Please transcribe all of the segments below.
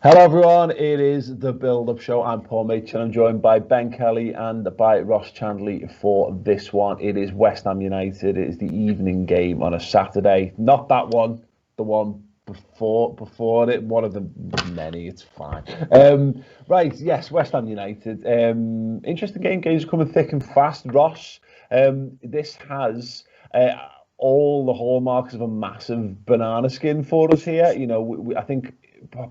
Hello everyone, it is the Build-Up Show. I'm Paul Mitchell and I'm joined by Ben Kelly and by Ross Chandley for this one. It is West Ham United. It is the evening game on a Saturday. Not that one, the one before it, one of the many, it's fine. Right, yes, West Ham United. Interesting game, games are coming thick and fast. Ross, this has... all the hallmarks of a massive banana skin for us here. You know, I think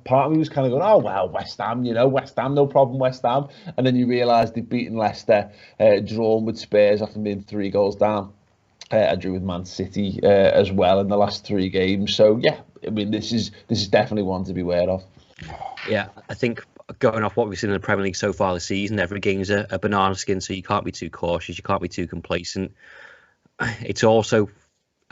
part of me was kind of going, oh, well, West Ham, West Ham, no problem, West Ham. And then you realise they've beaten Leicester, drawn with Spurs after being 3 goals down. I drew with Man City as well in the last 3 games. So, yeah, I mean, this is definitely one to be aware of. Yeah, I think going off what we've seen in the Premier League so far this season, every game's a banana skin, so you can't be too cautious, you can't be too complacent. It's also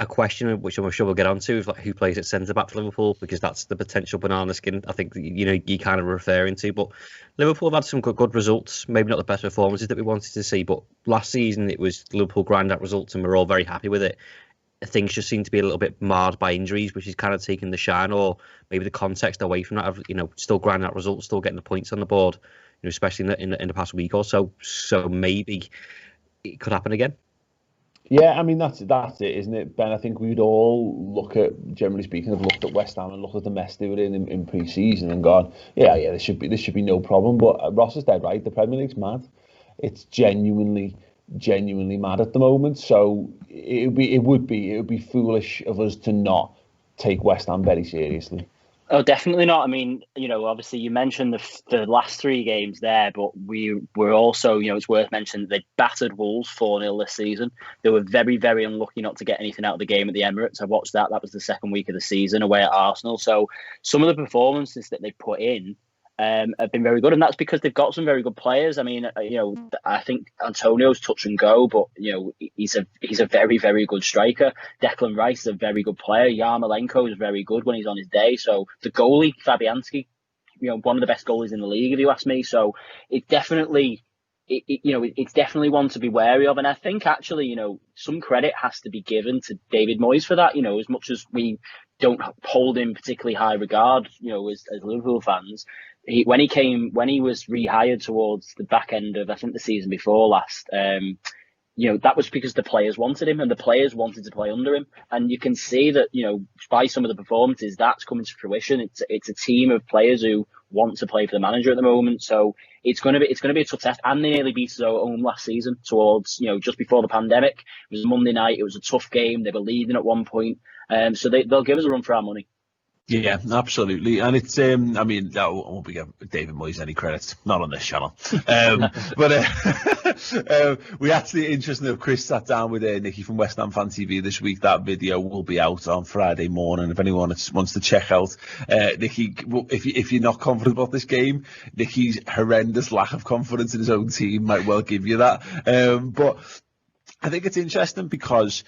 a question which I'm sure we'll get onto, of like who plays at centre back for Liverpool, because that's the potential banana skin I think you kind of referring to. But Liverpool have had some good results, maybe not the best performances that we wanted to see, but last season it was Liverpool grind out results and we're all very happy with it. Things just seem to be a little bit marred by injuries, which is kind of taking the shine or maybe the context away from that of, still grinding out results, still getting the points on the board, especially in the past week or so. So maybe it could happen again. Yeah, I mean that's it, isn't it, Ben? I think we'd all looked at West Ham and looked at the mess they were in pre-season and gone, yeah, this should be no problem. But Ross is dead right. The Premier League's mad. It's genuinely mad at the moment. So it would be foolish of us to not take West Ham very seriously. Oh, definitely not. I mean, obviously you mentioned the last 3 games there, but we were also, it's worth mentioning they battered Wolves 4-0 this season. They were very, very unlucky not to get anything out of the game at the Emirates. I watched that. That was the second week of the season away at Arsenal. So some of the performances that they put in have been very good, and that's because they've got some very good players. I mean, I think Antonio's touch and go, but he's a very, very good striker. Declan Rice is a very good player. Yarmolenko is very good when he's on his day. So the goalie Fabianski, one of the best goalies in the league, if you ask me. So it's definitely one to be wary of. And I think actually, some credit has to be given to David Moyes for that. As much as we don't hold him particularly high regard, as Liverpool fans, when he was rehired towards the back end of, I think, the season before last, that was because the players wanted him and the players wanted to play under him. And you can see that, by some of the performances, that's coming to fruition. It's a team of players who want to play for the manager at the moment. So it's going to be a tough test. And they nearly beat us at home last season towards, just before the pandemic. It was Monday night. It was a tough game. They were leading at one point. So they'll give us a run for our money. Yeah, absolutely. And it's, I won't be giving David Moyes any credit, not on this channel. But we actually, interesting enough, Chris sat down with Nicky from West Ham Fan TV this week. That video will be out on Friday morning. If anyone wants to check out Nicky, if you're not confident about this game, Nicky's horrendous lack of confidence in his own team might well give you that. But I think it's interesting because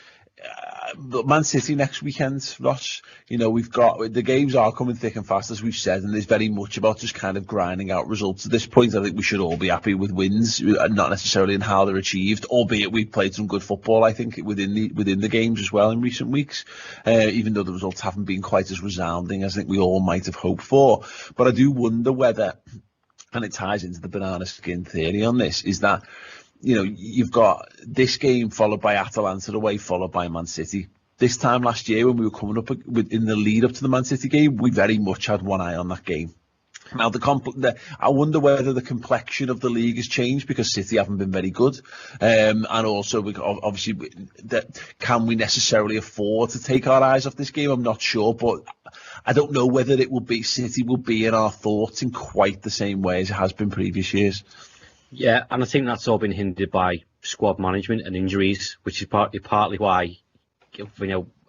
Man City next weekend, Ross, we've got the games are coming thick and fast, as we've said, and there's very much about just kind of grinding out results. At this point, I think we should all be happy with wins, not necessarily in how they're achieved, albeit we've played some good football, I think, within the games as well in recent weeks, even though the results haven't been quite as resounding as I think we all might have hoped for. But I do wonder whether, and it ties into the banana skin theory on this, is that you've got this game followed by Atalanta away, followed by Man City. This time last year, when we were coming up in the lead up to the Man City game, we very much had one eye on that game. Now, I wonder whether the complexion of the league has changed because City haven't been very good, and also obviously, can we necessarily afford to take our eyes off this game? I'm not sure, but I don't know whether City will be in our thoughts in quite the same way as it has been previous years. Yeah, and I think that's all been hindered by squad management and injuries, which is partly why,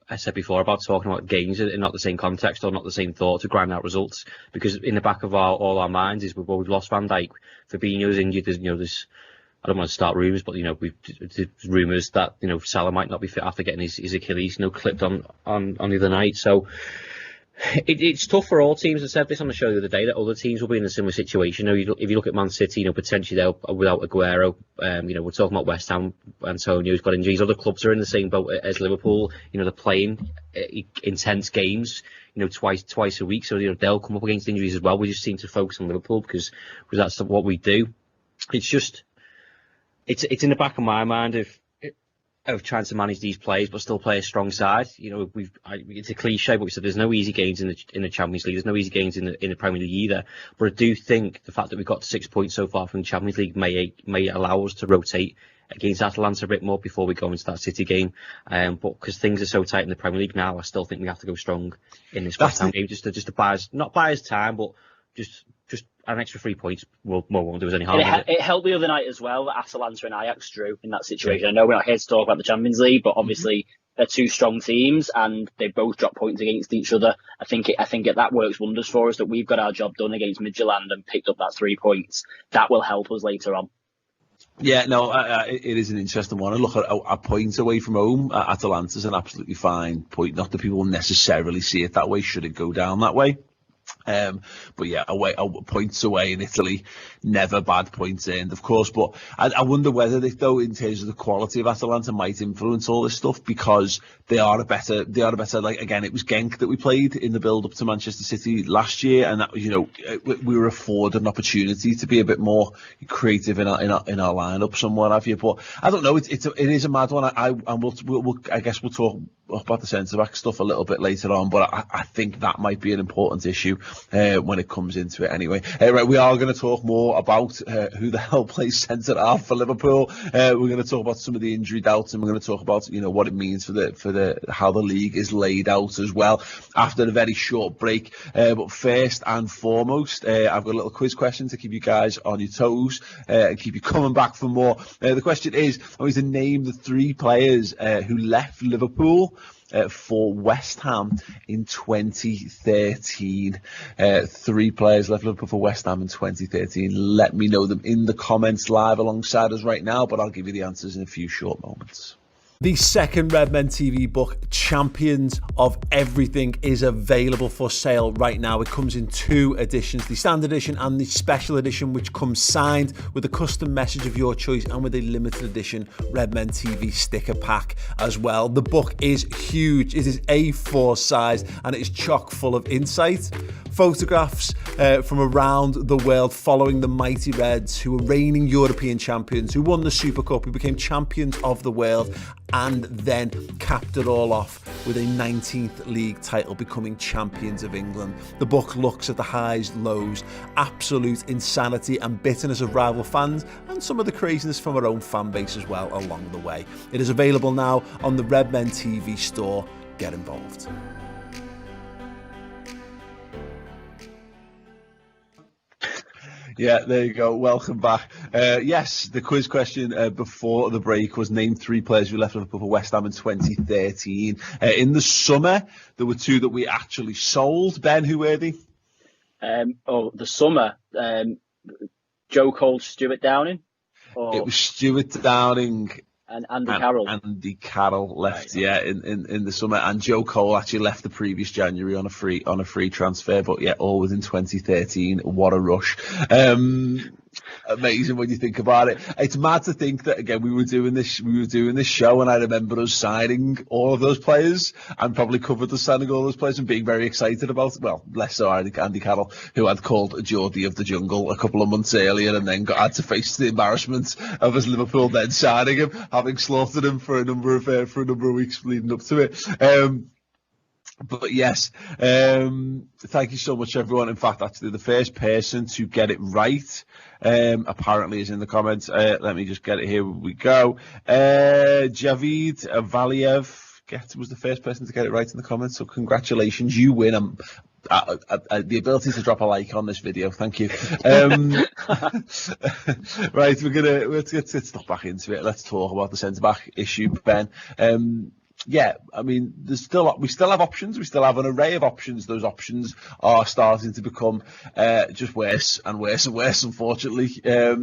I said before about talking about games in not the same context or not the same thought to grind out results, because in the back of all our minds is we've lost Van Dijk, Fabinho's injured. There's I don't want to start rumours, but there's rumours that Salah might not be fit after getting his Achilles clipped on the other night. So It's tough for all teams. I said this on the show the other day that other teams will be in a similar situation. If you look at Man City, potentially they'll without Aguero. We're talking about West Ham. Antonio's got injuries. Other clubs are in the same boat as Liverpool. They're playing intense games. Twice a week. So they'll come up against injuries as well. We just seem to focus on Liverpool because that's what we do. It's just it's in the back of my mind of trying to manage these players but still play a strong side. It's a cliche, but we said there's no easy games in the Champions League. There's no easy games in the Premier League either. But I do think the fact that we've got 6 points so far from the Champions League may allow us to rotate against Atalanta a bit more before we go into that City game. But because things are so tight in the Premier League now, I still think we have to go strong in this West Ham game just to buy us, not buy us time, but just an extra 3 points won't do us any harm. It helped the other night as well that Atalanta and Ajax drew in that situation. I know we're not here to talk about the Champions League, but obviously they're two strong teams and they both dropped points against each other. I think that works wonders for us, that we've got our job done against Midtjylland and picked up that 3 points. That will help us later on. Yeah, no, it is an interesting one. I look at a point away from home. Atalanta's an absolutely fine point. Not that people necessarily see it that way, should it go down that way. But yeah, points away in Italy, never bad points earned, of course. But I wonder whether they, though, in terms of the quality of Atalanta, might influence all this stuff, because they are a better. Like, again, it was Genk that we played in the build up to Manchester City last year, and that, we were afforded an opportunity to be a bit more creative in our lineup, somewhat have you. But I don't know. It is a mad one. I guess we'll talk about the centre back stuff a little bit later on, but I think that might be an important issue when it comes into it anyway. Right, we are going to talk more about who the hell plays centre half for Liverpool. We're going to talk about some of the injury doubts, and we're going to talk about what it means for how the league is laid out as well after a very short break. But first and foremost, I've got a little quiz question to keep you guys on your toes and keep you coming back for more. The question is, I want you to name the 3 players who left Liverpool for West Ham in 2013. 3 players left Liverpool for West Ham in 2013. Let me know them in the comments live alongside us right now, but I'll give you the answers in a few short moments. The second Redmen TV book, Champions of Everything, is available for sale right now. It comes in 2 editions, the standard edition and the special edition, which comes signed with a custom message of your choice and with a limited edition Redmen TV sticker pack as well. The book is huge. It is A4 size and it is chock full of insight, photographs from around the world following the mighty Reds, who were reigning European champions, who won the Super Cup, who became champions of the world, and then capped it all off with a 19th league title, becoming champions of England. The book looks at the highs, lows, absolute insanity and bitterness of rival fans, and some of the craziness from our own fan base as well along the way. It is available now on the Redmen TV store. Get involved. Yeah, there you go. Welcome back. Yes, the quiz question before the break was name 3 players who left Liverpool for West Ham in 2013. In the summer, there were 2 that we actually sold. Ben, who were they? The summer, Joe Cole, Stuart Downing? It was Stuart Downing. And Andy Carroll. Andy Carroll left, right, in the summer, and Joe Cole actually left the previous January on a free transfer. But yeah, all within 2013. What a rush! Amazing when you think about it. It's mad to think that, again, we were doing this show, and I remember us signing all of those players, and probably covered the signing all those players and being very excited about it. Well, less so Andy Carroll, who had called Geordie of the Jungle a couple of months earlier, and then had to face the embarrassment of his Liverpool then signing him, having slaughtered him for a number of weeks leading up to it. But yes, thank you so much, everyone. In fact, actually, the first person to get it right apparently is in the comments. Let me just get it. Here we go. Javid Valiev was the first person to get it right in the comments. So congratulations, you win. The ability to drop a like on this video. Thank you. Right, let's get stuck back into it. Let's talk about the centre back issue, Ben. Yeah, I mean, we still have options. We still have an array of options. Those options are starting to become just worse and worse and worse, unfortunately. A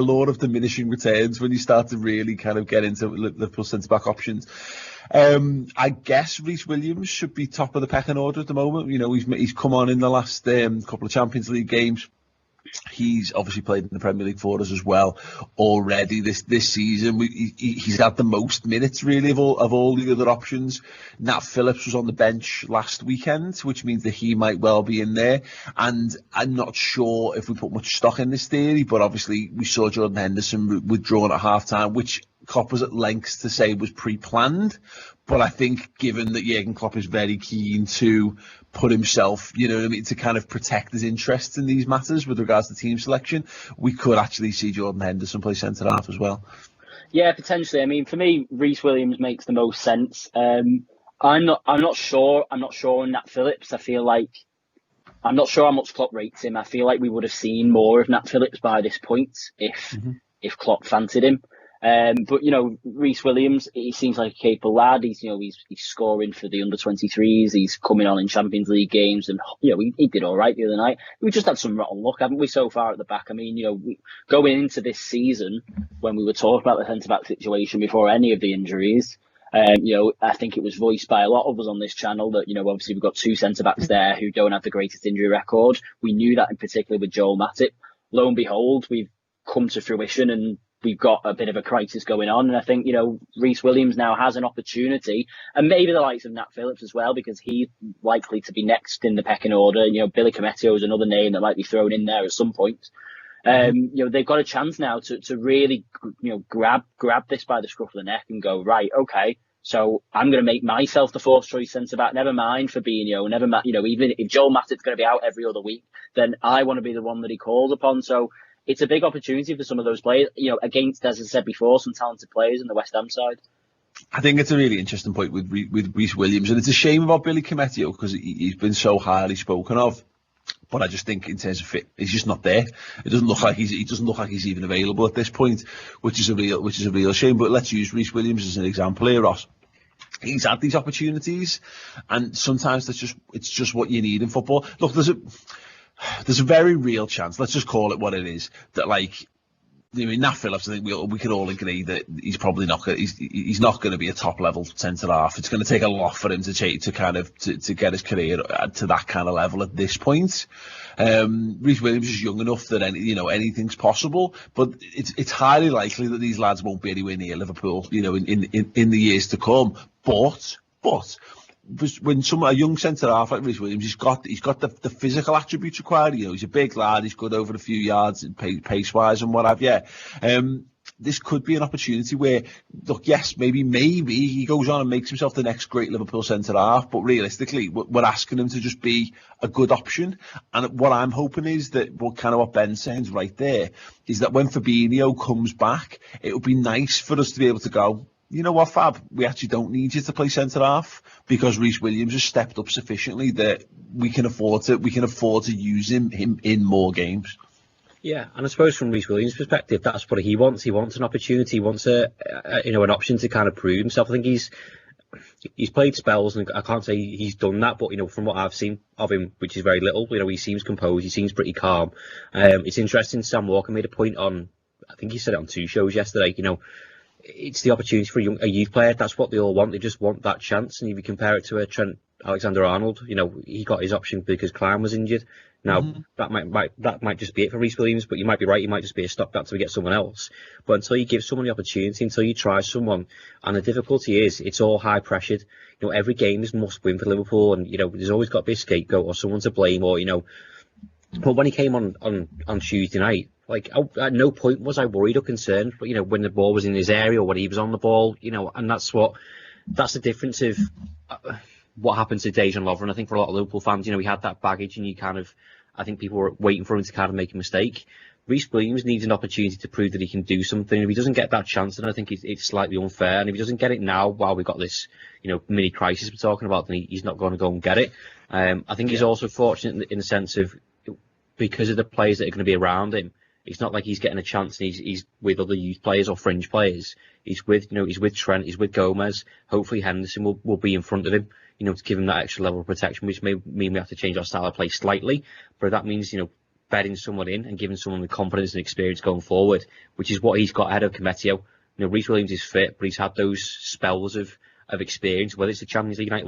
lot of diminishing returns when you start to really kind of get into Liverpool centre-back options. I guess Reece Williams should be top of the pecking order at the moment. You know, he's come on in the last couple of Champions League games. He's obviously played in the Premier League for us as well already this season. He's had the most minutes really of all the other options. Nat Phillips was on the bench last weekend, which means that he might well be in there. And I'm not sure if we put much stock in this theory, but obviously we saw Jordan Henderson withdrawn at half-time, which Klopp was at lengths to say was pre-planned. But I think given that Jurgen Klopp is very keen to put himself, you know what I mean, to kind of protect his interests in these matters with regards to team selection, we could actually see Jordan Henderson play centre-half as well. Yeah, potentially. I mean, for me, Reece Williams makes the most sense. I'm not sure on Nat Phillips. I feel like I'm not sure how much Klopp rates him. I feel like we would have seen more of Nat Phillips by this point if Klopp fancied him. But, you know, Reece Williams, he seems like a capable lad. He's scoring for the under-23s. He's coming on in Champions League games and, you know, he did all right the other night. We just had some rotten luck, haven't we, so far at the back? I mean, you know, going into this season, when we were talking about the centre-back situation before any of the injuries, you know, I think it was voiced by a lot of us on this channel that, you know, obviously we've got two centre-backs there who don't have the greatest injury record. We knew that in particular with Joel Matip. Lo and behold, we've come to fruition and we've got a bit of a crisis going on. And I think, you know, Reece Williams now has an opportunity, and maybe the likes of Nat Phillips as well, because he's likely to be next in the pecking order. You know, Billy Cometio is another name that might be thrown in there at some point. You know, they've got a chance now to really, you know, grab this by the scruff of the neck and go, right, okay, so I'm going to make myself the fourth choice centre back. Never mind Fabinho, even if Joel Matip's going to be out every other week, then I want to be the one that he calls upon. So it's a big opportunity for some of those players, you know, against, as I said before, some talented players in the West Ham side. I think it's a really interesting point with Reece Williams, and it's a shame about Billy Cometio because he's been so highly spoken of. But I just think in terms of fit, he's just not there. It doesn't look like he's even available at this point, which is a real shame. But let's use Reece Williams as an example here, Ross. He's had these opportunities, and sometimes it's just what you need in football. Look, there's a very real chance, let's just call it what it is, that like, I mean, Nat Phillips, I think we can all agree that he's probably not he's not going to be a top level centre half. It's going to take a lot for him to get his career to that kind of level at this point. Reece Williams is young enough that anything's possible, but it's highly likely that these lads won't be anywhere near Liverpool, you know, in the years to come. But when a young centre half like Reece Williams, he's got the physical attributes required. You know, he's a big lad. He's good over a few yards pace wise and what have you. This could be an opportunity where, look, yes, maybe he goes on and makes himself the next great Liverpool centre half, but realistically, we're asking him to just be a good option. And what I'm hoping is that what Ben says right there is that when Fabinho comes back, it would be nice for us to be able to go, you know what, Fab, we actually don't need you to play centre-half because Reece Williams has stepped up sufficiently that we can afford to use him in more games. Yeah, and I suppose from Reece Williams' perspective, that's what he wants. He wants an opportunity. He wants an option to kind of prove himself. I think he's played spells, and I can't say he's done that, but, you know, from what I've seen of him, which is very little, you know, he seems composed. He seems pretty calm. It's interesting. Sam Walker made a point on, I think he said it on 2 shows yesterday, you know, it's the opportunity for a youth player. That's what they all want. They just want that chance. And if you compare it to a Trent Alexander-Arnold, you know, he got his option because Klein was injured. Now, that might just be it for Reece Williams, but you might be right. He might just be a stopgap till we get someone else. But until you give someone the opportunity, until you try someone, and the difficulty is, it's all high pressured. You know, every game is must win for Liverpool, and, you know, there's always got to be a scapegoat or someone to blame, or, you know. But when he came on Tuesday night, like, at no point was I worried or concerned, but, you know, when the ball was in his area or when he was on the ball, you know, and that's the difference of what happened to Dejan Lovren. I think for a lot of Liverpool fans, you know, he had that baggage, and I think people were waiting for him to kind of make a mistake. Reece Williams needs an opportunity to prove that he can do something. If he doesn't get that chance, then I think it's slightly unfair. And if he doesn't get it now, while we've got this, you know, mini crisis we're talking about, then he's not going to go and get it. I think he's also fortunate in the sense of, because of the players that are going to be around him, It's not like he's getting a chance and he's with other youth players or fringe players. He's with Trent, he's with Gomez. Hopefully Henderson will be in front of him, to give him that extra level of protection, which may mean we have to change our style of play slightly. But that means, bedding someone in and giving someone the confidence and experience going forward, which is what he's got ahead of Cometio. Reece Williams is fit, but he's had those spells of experience, whether it's the Champions League night,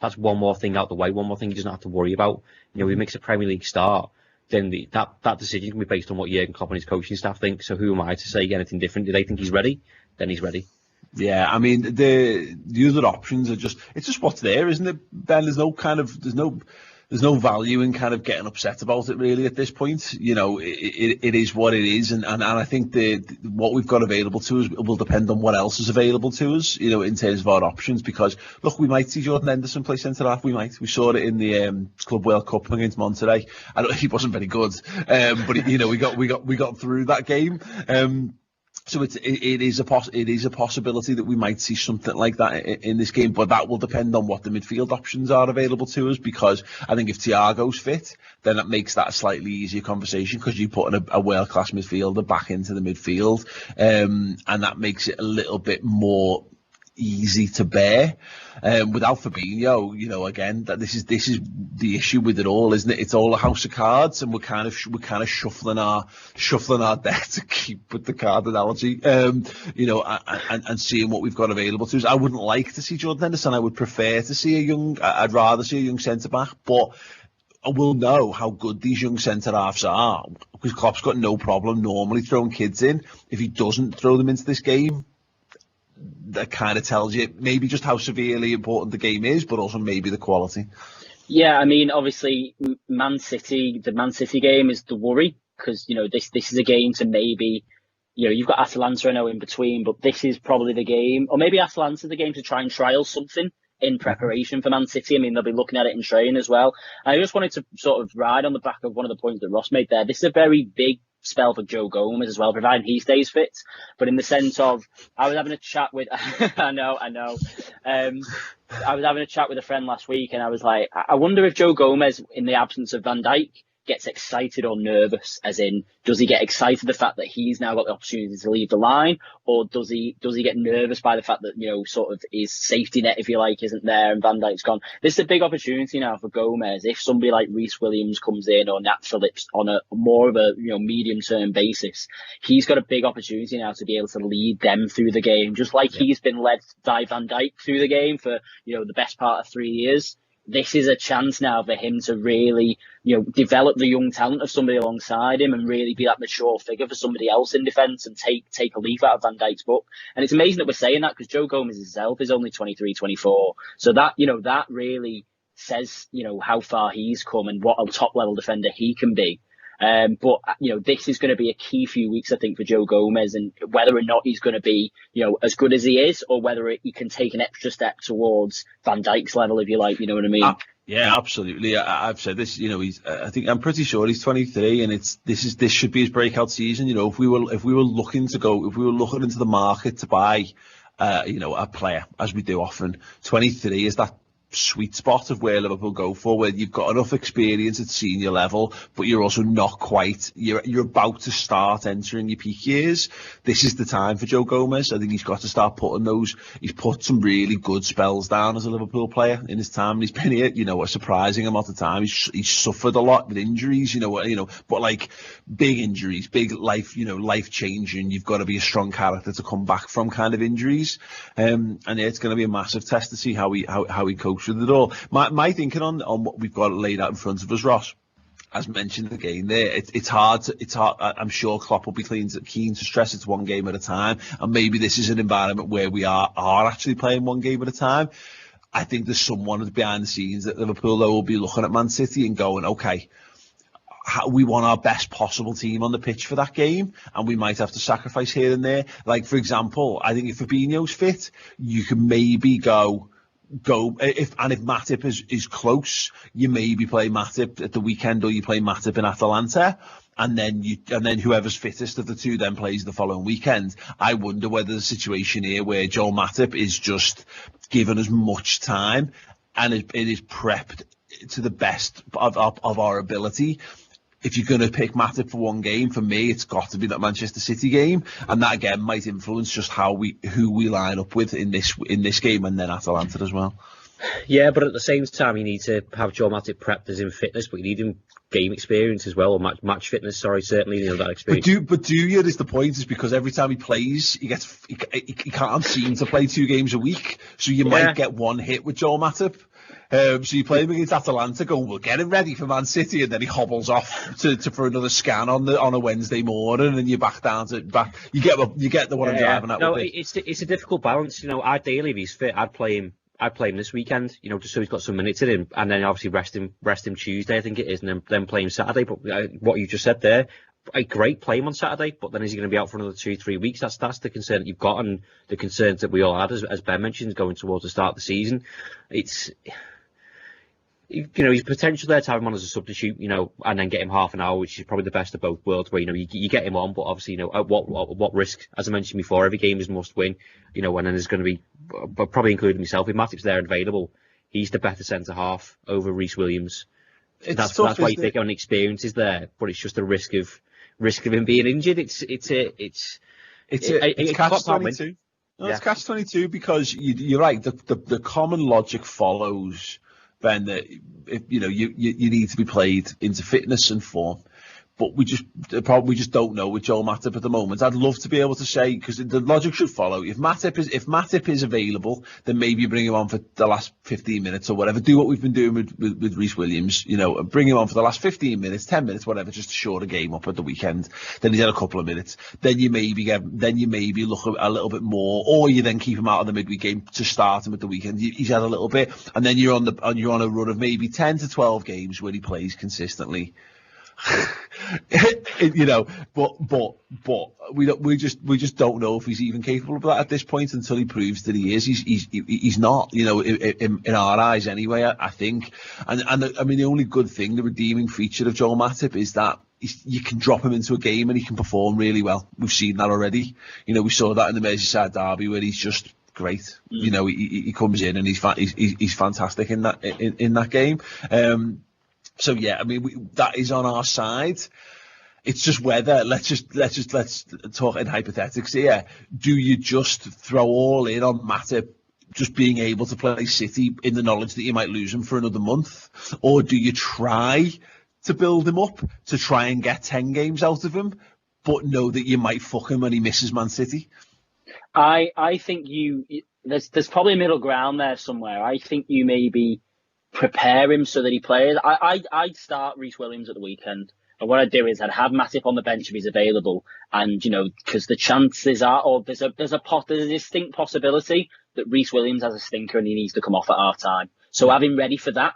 that's one more thing out the way, one more thing he doesn't have to worry about. If he makes a Premier League start, then that decision can be based on what Jurgen Klopp and his coaching staff think. So who am I to say anything different? Do they think he's ready? Then he's ready. Yeah, I mean the other options are it's just what's there, isn't it, Ben? There's no value in kind of getting upset about it really at this point. It is what it is, and I think what we've got available to us will depend on what else is available to us, in terms of our options. Because look, we might see Jordan Henderson play centre half. We saw it in the Club World Cup against Monterrey. He wasn't very good, but we got through that game. So it is a possibility that we might see something like that in this game, but that will depend on what the midfield options are available to us. Because I think if Thiago's fit, then that makes that a slightly easier conversation, because you put a world class midfielder back into the midfield, and that makes it a little bit more easy to bear. Without Fabinho, again, that this is the issue with it all, isn't it? It's all a house of cards, and we're kind of shuffling our deck, to keep with the card analogy, and seeing what we've got available to us. I wouldn't like to see Jordan Henderson. I would prefer to see I'd rather see a young centre back, but we'll know how good these young centre halves are, because Klopp's got no problem normally throwing kids in. If he doesn't throw them into this game, that kind of tells you maybe just how severely important the game is, but also maybe the quality. Yeah, I mean, obviously, the Man City game is the worry, because this is a game to maybe, you've got Atalanta, I know, in between, but this is probably the game, or maybe Atalanta's the game to try and trial something in preparation for Man City. I mean, they'll be looking at it in training as well. And I just wanted to sort of ride on the back of one of the points that Ross made there. This is a very big spell for Joe Gomez as well, providing he stays fit. But in the sense of, I was having a chat with, I know. I was having a chat with a friend last week, and I was like, I wonder if Joe Gomez, in the absence of Van Dijk, gets excited or nervous, as in, does he get excited the fact that he's now got the opportunity to leave the line, or does he get nervous by the fact that, sort of his safety net, if you like, isn't there and Van Dijk's gone? This is a big opportunity now for Gomez. If somebody like Reece Williams comes in, or Nat Phillips, on a more of a medium term basis, he's got a big opportunity now to be able to lead them through the game, just like he's been led by Van Dijk through the game for the best part of 3 years. This is a chance now for him to really, develop the young talent of somebody alongside him, and really be that mature figure for somebody else in defence, and take a leaf out of Van Dijk's book. And it's amazing that we're saying that, because Joe Gomez himself is only 23, 24. So that, that really says, how far he's come and what a top level defender he can be. But this is going to be a key few weeks, I think, for Joe Gomez, and whether or not he's going to be, as good as he is, or whether he can take an extra step towards Van Dijk's level, if you like, you know what I mean? Yeah, absolutely. I've said this, I'm pretty sure he's 23, and this should be his breakout season. If we were looking into the market to buy, a player, as we do often, 23 is that sweet spot of where Liverpool go for, where you've got enough experience at senior level, but you're also not quite, you're about to start entering your peak years. This is the time for Joe Gomez. I think he's got to start he's put some really good spells down as a Liverpool player in his time. He's been here, a surprising amount of time. He's suffered a lot with injuries, but like big injuries, big life changing. You've got to be a strong character to come back from kind of injuries. And it's going to be a massive test to see how he copes with it all. My thinking on what we've got laid out in front of us, Ross, as mentioned again there, it's hard. I'm sure Klopp will be keen to stress it's one game at a time, and maybe this is an environment where we are actually playing one game at a time. I think there's someone behind the scenes at Liverpool though will be looking at Man City and going, okay, we want our best possible team on the pitch for that game, and we might have to sacrifice here and there. Like, for example, I think if Fabinho's fit, you can maybe go if Matip is close, you maybe play Matip at the weekend, or you play Matip in Atalanta, and then whoever's fittest of the two then plays the following weekend. I wonder whether the situation here where Joel Matip is just given as much time and it is prepped to the best of our ability, if you're going to pick Matip for one game, for me, it's got to be that Manchester City game, and that again might influence just who we line up with in this game, and then Atalanta as well. Yeah, but at the same time, you need to have Joe Matip prepped as in fitness, but you need him game experience as well, or match fitness. Sorry, certainly you know that experience. But do you? Is the point? Is because every time he plays, he can't seem to play 2 games a week, so you might get one hit with Joe Matip. So you play him against Atalanta, going, we'll get him ready for Man City, and then he hobbles off for another scan on a Wednesday morning, and you're back down to back. You get the one I'm driving at. No, it's a difficult balance. You know, ideally, if he's fit, I'd play him this weekend. You know, just so he's got some minutes in him, and then obviously rest him Tuesday, I think it is, and then play him Saturday. But what you just said there. A great play him on Saturday, but then is he going to be out for another 2-3 weeks? That's the concern that you've got, and the concerns that we all had, as Ben mentioned, going towards the start of the season. It's, you know, he's potential there to have him on as a substitute, you know, and then get him half an hour, which is probably the best of both worlds, where, you know, you get him on, but obviously, you know, at what risk? As I mentioned before, every game is must win, you know, and then there's going to be, probably including myself, if Matip's there and available, he's the better centre half over Reece Williams. That's why you think on experience is there, but it's just a risk of him being injured. It's catch-22. No, it's catch-22 because you're right. The common logic follows, Ben, that you need to be played into fitness and form. But we just don't know with Joel Matip at the moment. I'd love to be able to say, because the logic should follow. If Matip is available, then maybe you bring him on for the last 15 minutes or whatever. Do what we've been doing with Reece Williams, you know, bring him on for the last 15 minutes, 10 minutes, whatever, just to shore the game up at the weekend. Then he's had a couple of minutes. Then you maybe look a little bit more, or you then keep him out of the midweek game to start him at the weekend. He's had a little bit, and then you're on a run of maybe 10 to 12 games where he plays consistently. You know, but we just don't know if he's even capable of that at this point until he proves that he is. He's not, you know, in our eyes anyway. I think, and I mean, the only good thing, the redeeming feature of Joel Matip is that you can drop him into a game and he can perform really well. We've seen that already. You know, we saw that in the Merseyside derby where he's just great. You know, he comes in and he's fantastic in that game. So yeah, I mean that is on our side. It's just whether let's talk in hypothetics here. Do you just throw all in on Matip just being able to play City in the knowledge that you might lose him for another month, or do you try to build him up to try and get 10 games out of him, but know that you might fuck him when he misses Man City? I think there's probably a middle ground there somewhere. I think you maybe prepare him so that he plays. I'd start Reece Williams at the weekend, and what I'd do is I'd have Matip on the bench if he's available, and you know, because the chances are, or there's a distinct possibility that Reece Williams has a stinker and he needs to come off at half time. So have him ready for that,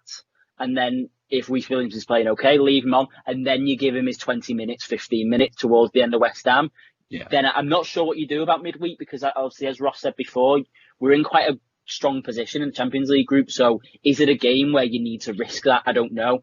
and then if Reece Williams is playing okay, leave him on, and then you give him his 20 minutes, 15 minutes towards the end of West Ham. Yeah. Then I'm not sure what you do about midweek, because obviously, as Ross said before, we're in quite a strong position in the Champions League group. So is it a game where you need to risk that? I don't know.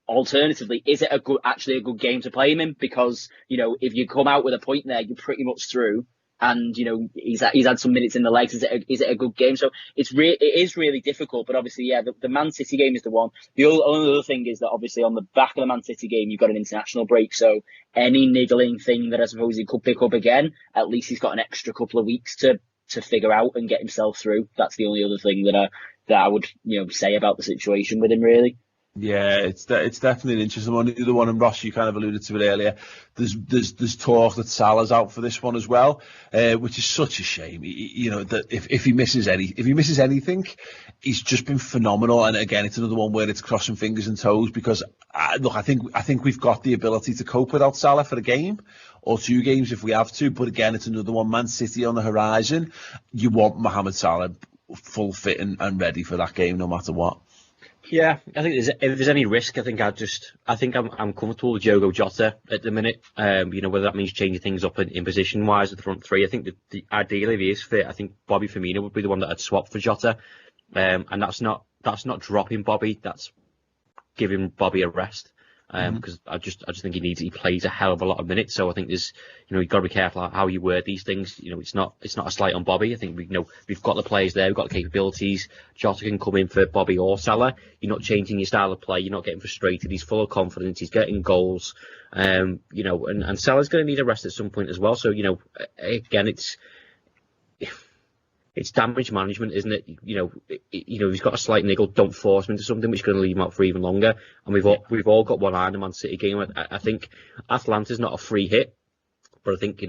Alternatively, is it actually a good game to play him in? Because, you know, if you come out with a point there, you're pretty much through. And, you know, he's had some minutes in the legs. Is it a good game? So it is really difficult. But obviously, yeah, the Man City game is the one. The only other thing is that obviously on the back of the Man City game, you've got an international break. So any niggling thing that I suppose he could pick up again, at least he's got an extra couple of weeks to figure out and get himself through. That's the only other thing that I would, you know, say about the situation with him, really. Yeah, it's definitely an interesting one. The one, and Ross, you kind of alluded to it earlier. There's talk that Salah's out for this one as well, which is such a shame. You know, that if he misses anything, he's just been phenomenal. And again, it's another one where it's crossing fingers and toes, because look, I think we've got the ability to cope without Salah for a game or 2 games if we have to. But again, it's another one. Man City on the horizon. You want Mohamed Salah full fit and ready for that game, no matter what. Yeah, I think if there's any risk, I think I'm comfortable with Diogo Jota at the minute. You know, whether that means changing things up in position wise at the front three. I think that ideally, if he is fit, I think Bobby Firmino would be the one that I'd swap for Jota. And that's not dropping Bobby. That's giving Bobby a rest. because I just think he plays a hell of a lot of minutes. So I think there's, you've got to be careful how you word these things. It's not a slight on Bobby. I think we've got the players there, we've got the capabilities. Jota can come in for Bobby or Salah. You're not changing your style of play. You're not getting frustrated. He's full of confidence. He's getting goals. And Salah's going to need a rest at some point as well. So again, it's damage management, isn't it? He's got a slight niggle. Don't force him into something which is going to leave him out for even longer. And we've all got one eye on the Man City game. I think Atalanta's not a free hit, but I think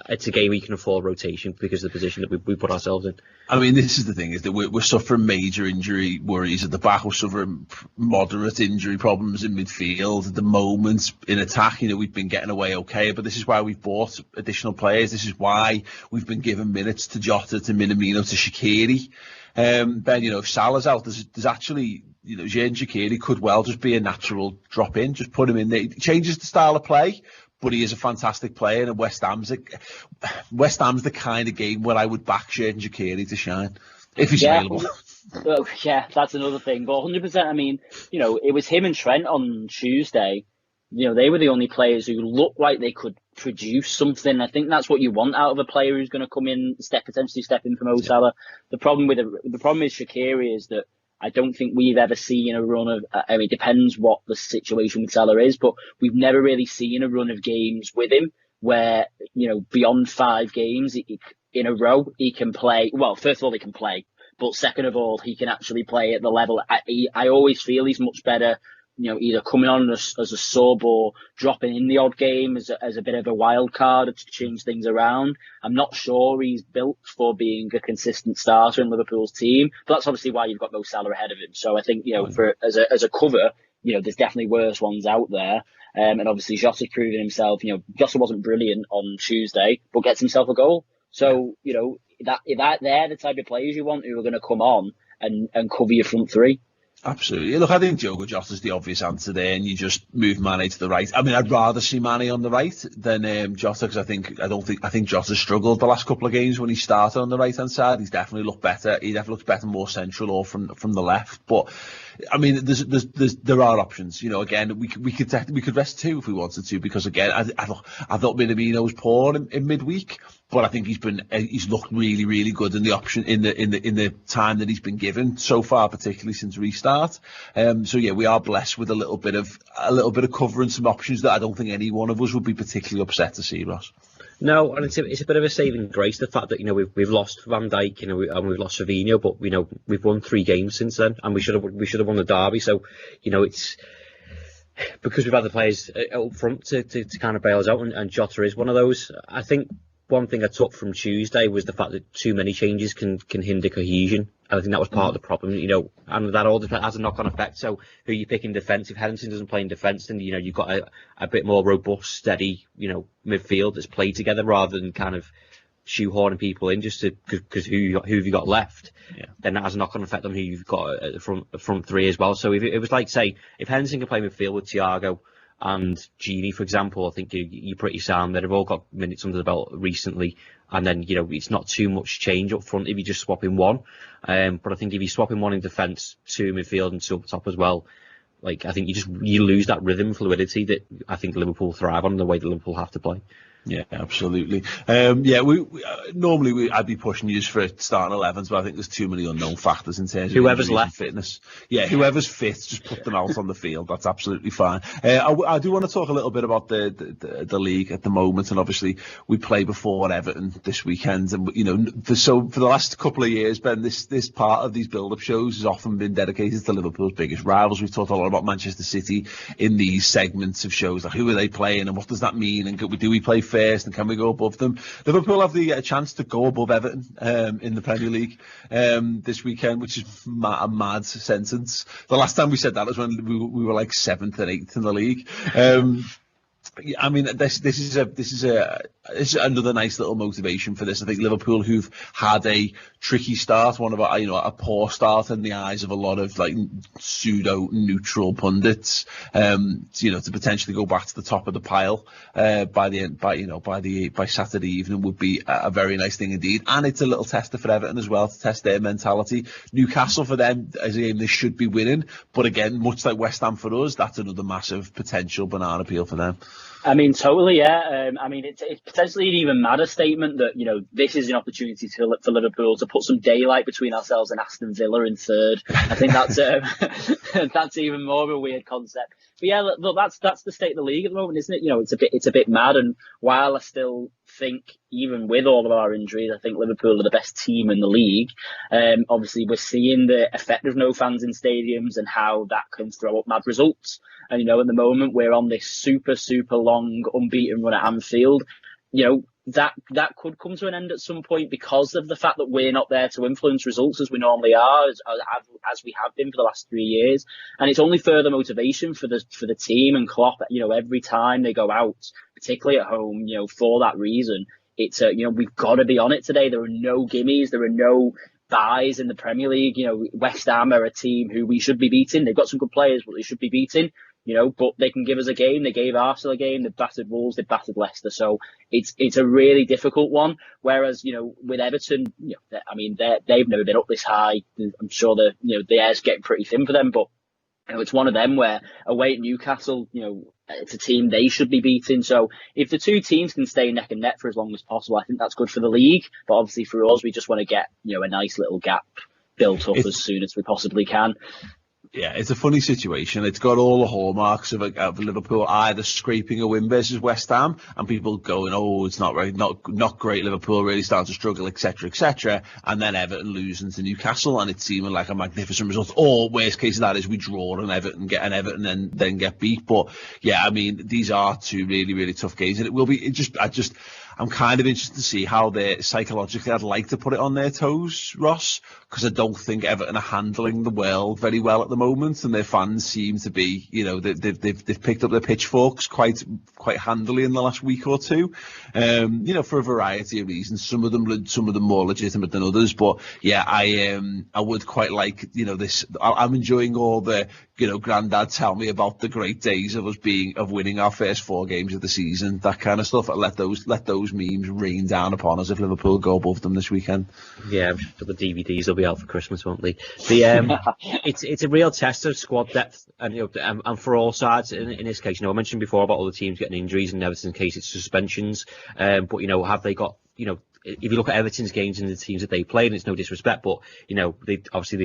it's a game we can afford rotation because of the position that we put ourselves in. I mean, this is the thing, is that we're suffering major injury worries at the back. We're suffering moderate injury problems in midfield. At the moment, in attack, we've been getting away okay, but this is why we've bought additional players. This is why we've been given minutes to Jota, to Minamino, to Shaqiri. Ben, if Salah's out, there's actually, Xherdan Shaqiri could well just be a natural drop in. Just put him in there. It changes the style of play, but he is a fantastic player, and West Ham's the kind of game where I would back Xherdan Shaqiri to shine if he's available. Well, yeah, that's another thing. But 100%, I mean, it was him and Trent on Tuesday. They were the only players who looked like they could produce something. I think that's what you want out of a player who's going to come in, potentially step in from Mo Salah. The problem with Shaqiri is that I don't think we've ever seen a run of, it depends what the situation with Salah is, but we've never really seen a run of games with him where, beyond 5 games in a row, he can play. Well, first of all, he can play, but second of all, he can actually play at the level. I always feel he's much better, either coming on as a sub or dropping in the odd game as a bit of a wild card to change things around. I'm not sure he's built for being a consistent starter in Liverpool's team, but that's obviously why you've got Mo Salah ahead of him. So I think, as a cover, there's definitely worse ones out there. And obviously Jota's proven himself. Jota wasn't brilliant on Tuesday, but gets himself a goal. So, that they're the type of players you want who are going to come on and cover your front three. Absolutely. Look, I think Diogo Jota's the obvious answer there, and you just move Mane to the right. I mean, I'd rather see Mane on the right than Jota, because I think Jota struggled the last couple of games when he started on the right hand side. He's definitely looked better. He definitely looks better more central or from the left. But I mean, there are options. Again, we could rest 2 if we wanted to, because again, I thought Minamino was poor in midweek, but I think he's looked really, really good in the option in the time that he's been given so far, particularly since restart. So yeah, we are blessed with a little bit of cover and some options that I don't think any one of us would be particularly upset to see, Ross. No, and it's a bit of a saving grace, the fact that we've lost Van Dijk, and we've lost Savinho, but we've won 3 games since then, and we should have won the derby. So it's because we've had the players up front to kind of bail us out, and Jota is one of those. I think one thing I took from Tuesday was the fact that too many changes can hinder cohesion. And I think that was part of the problem, and that all has a knock-on effect. So who you pick in defence? If Henderson doesn't play in defence, then you've got a bit more robust, steady, midfield that's played together, rather than kind of shoehorning people in just because who have you got left? Yeah. Then that has a knock-on effect on who you've got at the front 3 as well. So if it was like, say, if Henderson can play midfield with Thiago and Gini, for example, I think you're pretty sound. They've all got minutes under the belt recently, and then it's not too much change up front if you just swap in one. But I think if you swap in one in defence, 2 in midfield, and 2 up top as well, I think you lose that rhythm, fluidity that I think Liverpool thrive on, the way that Liverpool have to play. Yeah, absolutely. Normally I'd be pushing you for starting 11s, but I think there's too many unknown factors in terms of whoever's left, fitness. Yeah, whoever's fit, just put them out on the field. That's absolutely fine. I do want to talk a little bit about the league at the moment, and obviously we play before Everton this weekend, and for the last couple of years, Ben, this part of these build-up shows has often been dedicated to Liverpool's biggest rivals. We've talked a lot about Manchester City in these segments of shows, like who are they playing and what does that mean, and do we play first, and can we go above them? Liverpool have the chance to go above Everton in the Premier League this weekend, which is a mad sentence. The last time we said that was when we were like 7th and 8th in the league. I mean, this is another nice little motivation for this. I think Liverpool, who've had a tricky start, a poor start in the eyes of a lot of like pseudo neutral pundits, to potentially go back to the top of the pile by Saturday evening would be a very nice thing indeed. And it's a little tester for Everton as well, to test their mentality. Newcastle, for them as a game, they should be winning, but again, much like West Ham for us, that's another massive potential banana peel for them. I mean, totally, yeah. I mean, it's potentially an even madder statement that, this is an opportunity for Liverpool to put some daylight between ourselves and Aston Villa in third. I think that's that's even more of a weird concept. But yeah, look, that's the state of the league at the moment, isn't it? It's a bit mad. And while I still think, even with all of our injuries, I think Liverpool are the best team in the league. Obviously, we're seeing the effect of no fans in stadiums and how that can throw up mad results. And, at the moment, we're on this super, super long unbeaten run at Anfield. That could come to an end at some point because of the fact that we're not there to influence results as we normally are, as we have been for the last 3 years. And it's only further motivation for the team and Klopp, every time they go out, particularly at home, for that reason. It's, we've got to be on it today. There are no gimmies. There are no buys in the Premier League. West Ham are a team who we should be beating. They've got some good players, but they should be beating. But they can give us a game. They gave Arsenal a game. They battered Wolves. They battered Leicester. So it's a really difficult one. Whereas, with Everton, they've never been up this high. I'm sure the air's getting pretty thin for them. But it's one of them where away at Newcastle, it's a team they should be beating. So if the two teams can stay neck and neck for as long as possible, I think that's good for the league. But obviously for us, we just want to get a nice little gap built up as soon as we possibly can. Yeah, it's a funny situation. It's got all the hallmarks of Liverpool either scraping a win versus West Ham and people going, oh, it's not great. Liverpool really starting to struggle, etc., and then Everton losing to Newcastle and it's seeming like a magnificent result. Or worst case of that is we draw and Everton and then get beat. But yeah, I mean, these are two really, really tough games, and it will be. I'm kind of interested to see how they're psychologically. I'd like to put it on their toes, Ross, because I don't think Everton are handling the world very well at the moment, and their fans seem to be, they've picked up their pitchforks quite handily in the last week or two, for a variety of reasons. Some of them more legitimate than others, but yeah, I would quite like, this. I'm enjoying all the, Grandad tell me about the great days of us winning our first 4 games of the season, that kind of stuff. Let those memes rain down upon us if Liverpool go above them this weekend. Yeah, I'm sure the DVDs will be out for Christmas, won't they? It's a real test of squad depth, and and for all sides in this case. I mentioned before about all the teams getting injuries, and Everton's case it's suspensions. But have they got if you look at Everton's games and the teams that they played, and it's no disrespect, but they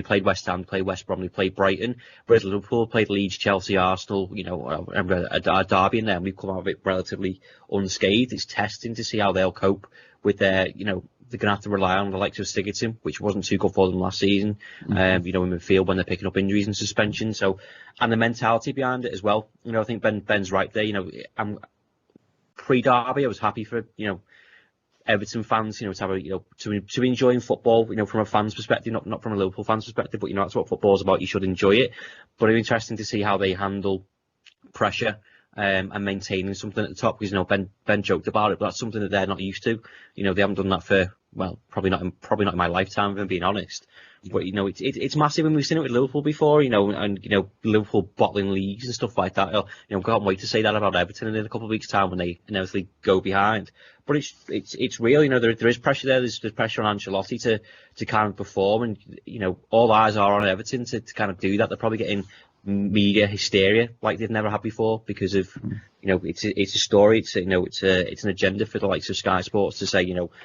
played West Ham, played West Brom, they played Brighton, whereas Liverpool played Leeds, Chelsea, Arsenal. I remember a derby in there, and we've come out of it relatively unscathed. It's testing to see how they'll cope with their, they're going to have to rely on the likes of Sigurdsson, which wasn't too good for them last season. Mm-hmm. In midfield when they're picking up injuries and suspension. So, and the mentality behind it as well. I think Ben's right there. I'm pre-derby, I was happy for Everton fans, to have to be enjoying football, from a fan's perspective, not from a Liverpool fan's perspective, but that's what football's about. You should enjoy it. But it's interesting to see how they handle pressure and maintaining something at the top, because Ben joked about it, but that's something that they're not used to. They haven't done that for probably not in my lifetime, if I'm being honest. But it's massive, and we've seen it with Liverpool before, and Liverpool bottling leagues and stuff like that. Can't wait to say that about Everton in a couple of weeks' time when they inevitably go behind. But it's real, there is pressure there. There's pressure on Ancelotti to kind of perform, and all eyes are on Everton to kind of do that. They're probably getting media hysteria like they've never had before because of it's a story. It's it's an agenda for the likes of Sky Sports to say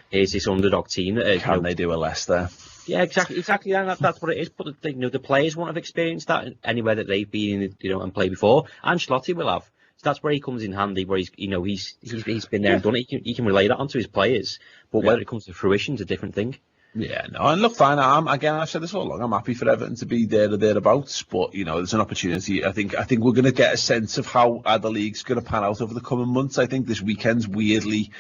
here's this underdog team that can they do a Leicester. Yeah, exactly. That's what it is. But the players won't have experienced that anywhere that they've been in, and played before. Ancelotti will have. So that's where he comes in handy. Where he's been there and done it. He can relay that onto his players. But whether it comes to fruition is a different thing. Yeah, no, and look, fine. I've said this all along. I'm happy for Everton to be there or thereabouts, but there's an opportunity. I think we're going to get a sense of how the league's going to pan out over the coming months. I think this weekend's weirdly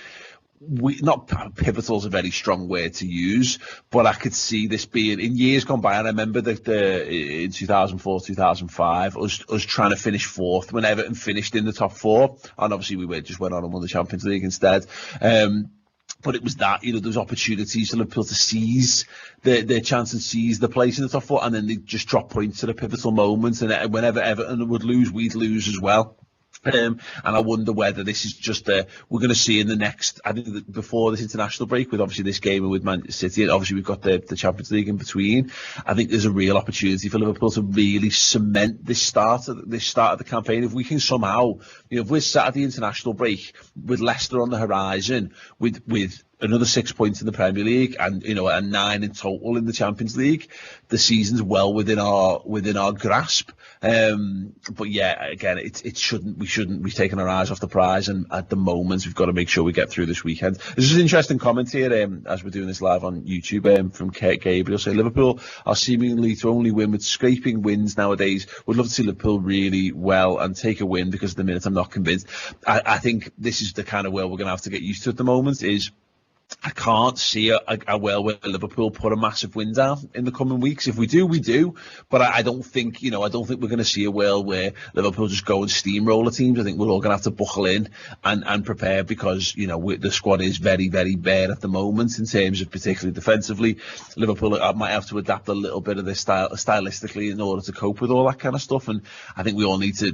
not pivotal is a very strong word to use, but I could see this being in years gone by. And I remember that in 2004, 2005, us trying to finish fourth when Everton finished in the top four, and obviously we just went on and won the Champions League instead. But it was that, those opportunities for Liverpool to seize their chance and seize the place in the top four, and then they just drop points at a pivotal moment. And whenever Everton would lose, we'd lose as well. And I wonder whether this is just we're going to see in the next, I think before this international break, with obviously this game and with Manchester City, and obviously we've got the Champions League in between. I think there's a real opportunity for Liverpool to really cement this start of the campaign. If we can somehow, if we're sat at the international break with Leicester on the horizon, with another 6 points in the Premier League, and a 9 in total in the Champions League, the season's well within our grasp. But yeah, again, we shouldn't be taking our eyes off the prize, and at the moment we've got to make sure we get through this weekend. There's an interesting comment here as we're doing this live on YouTube from Kate Gabriel. So Liverpool are seemingly to only win with scraping wins nowadays. Would love to see Liverpool really well and take a win, because at the minute I'm not convinced. I think this is the kind of world we're going to have to get used to at the moment. I can't see a world where Liverpool put a massive win down in the coming weeks. If we do, we do. But I don't think, we're going to see a world where Liverpool just go and steamroll the teams. I think we're all going to have to buckle in and prepare, because, the squad is very, very bare at the moment in terms of particularly defensively. Liverpool might have to adapt a little bit of this stylistically in order to cope with all that kind of stuff. And I think we all need to,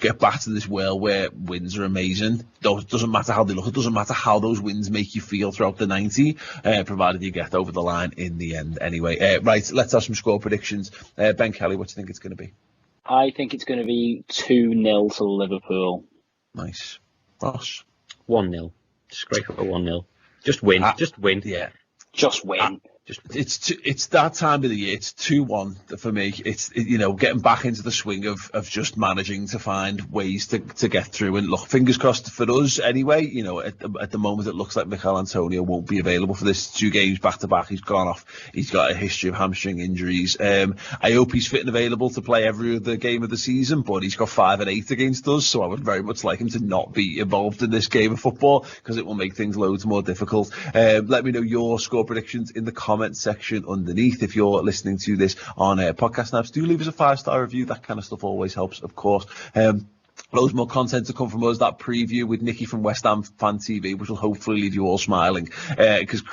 get back to this world where wins are amazing. It doesn't matter how they look. It doesn't matter how those wins make you feel throughout the 90, provided you get over the line in the end anyway. Right, let's have some score predictions. Ben Kelly, what do you think it's going to be? I think it's going to be 2-0 to Liverpool. Nice. Ross? 1-0. Scrape up a 1-0. Just win. Just win. Yeah. Just win. It's that time of the year. It's 2-1 for me. It's getting back into the swing of just managing to find ways to get through. And look, fingers crossed for us anyway. At the moment it looks like Mikel Antonio won't be available for this 2 games back to back. He's gone off. He's got a history of hamstring injuries. I hope he's fit and available to play every other game of the season, but he's got 5 and 8 against us, so I would very much like him to not be involved in this game of football, because it will make things loads more difficult. Let me know your score predictions in the comment section underneath. If you're listening to this on podcast apps, do leave us a 5-star review. That kind of stuff always helps, of course. Loads more content to come from us. That preview with Nicky from West Ham Fan TV, which will hopefully leave you all smiling, because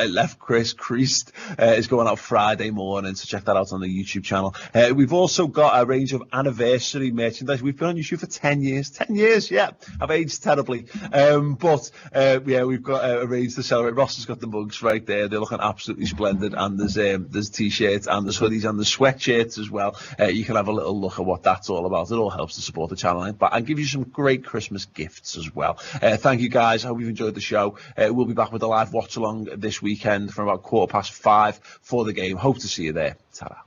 Left Chris Creased is going out Friday morning, so check that out on the YouTube channel. We've also got a range of anniversary merchandise. We've been on YouTube for 10 years. 10 years, yeah. I've aged terribly. But we've got a range to celebrate. Ross has got the mugs right there. They're looking absolutely splendid. And there's T-shirts and there's hoodies and there's sweatshirts as well. You can have a little look at what that's all about. It all helps to support the channel, but I'll give you some great Christmas gifts as well. Thank you guys. I hope you've enjoyed the show. We'll be back with a live watch along this weekend from about 5:15 for the game. Hope to see you there. Ta-ra.